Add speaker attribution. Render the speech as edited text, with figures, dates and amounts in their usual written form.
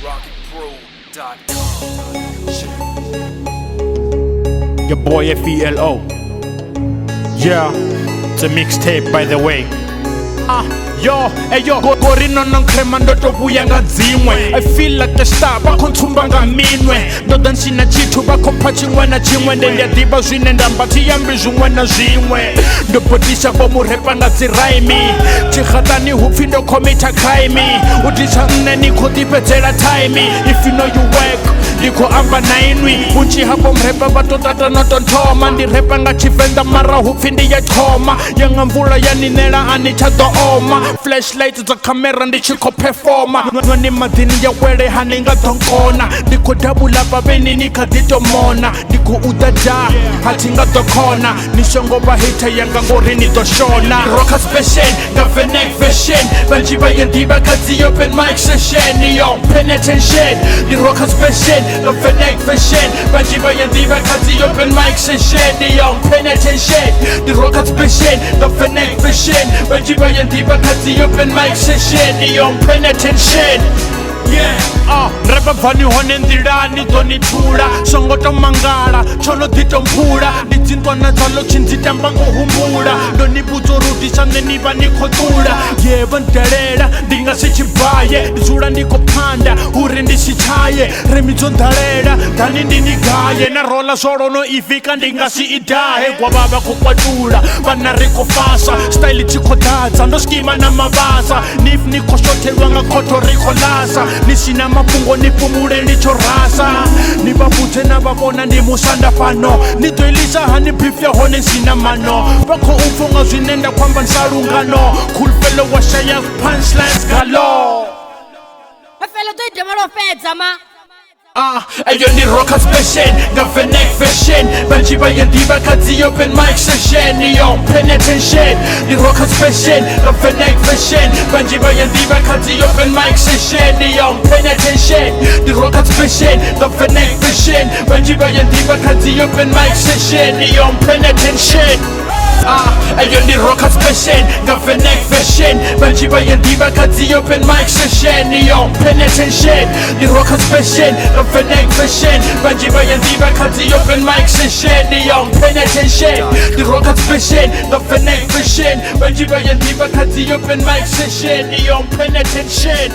Speaker 1: Your boy Felo. Yeah, it's a mixtape by the way. Yo, eyo gorino nonkrema ndoto buya nga dzimwe. I feel like the star bakontsumba nga minwe. Ndoda nsina chithu bakopha chimwe na chimwe. Ndende diba zwine ndambati yambi zwiṅwe na zwiṅwe. Ndopotisa bo murepa nga dzi rhyme. Tshikhatani hupfi ndo commita crime. Utisa nne ni kho dipedzela time. If you know you work ndiko amba na inwi. Unchi hapo mrepa batotata no tontoma. Ndi repa nga Venda mara hupfi ndi ya thoma. Yanga mvula yaninela ani cha do oma. Flashlight za kamera ndichiko performa. Nwani madini ya wele haninga donkona. Ndiko dabula babeni nikaditomona. Ndiko udaja hatinga dokona. Nishongo bahita yanga ngori nidoshona. Rockers fashion, gavenek fashion. Banjiba yandiba kazi open mic session. Yo, penetration. The rockers fashion, gavenek fashion. Banjiba yandiba kazi open mic session. Yo, penetration. The rockers fashion, gavenek fashion. Banjiba yandiba kazi open mic session. Yo, penetration. Yeah, rapa vani hone ndilani doni tula. Songo to mangala, chono dito mpula. Ditintwa na talo chinzita mbango humbula. Doni buzo rudi sande niba niko tula. Yeah, bandelela, dinga si chibaye. Zula niko panda, uri ndisi chaye. Remizo ndalela, dani ndini gaye. Na rola soro no ifika ndinga si idahe. Kwa baba kukwa tula, bana riko fasa. Style chiko daza, ndo skima na mabasa. Nif niko shote wanga koto riko lasa. Nisina mapungo nipumule ndicho rasa. Nibabute na babona ndi musanda pano. Nitoilisa hani beef ya hone sina mano. Bako ufunga zwinenda kwamba nsalungano. Coolfelo washaya punchlines galo.
Speaker 2: Felo to idemalo fedza ma.
Speaker 1: Ayo ni rockers fashion, gavenek fashion. Banjiba yandiba kazi open mic session. Yo, penetration. The rockers fashion, gavenek fashion. Banjiba yandiba kazi open mic session. Yo, penetration. The rockers fashion, gavenek fashion. Banjiba yandiba kazi open mic session. Yo, penetration. Ayo ni rockers fashion, gavenek fashion. Banjiba yandiba kazi open mic session. Yo, penetration. The rockers fashion, gavenek fashion. Banjiba yandiba kazi open mic session. Yo, penetration. The rockers fashion, gavenek fashion. Banjiba yandiba kazi open mic session. Yo, penetration.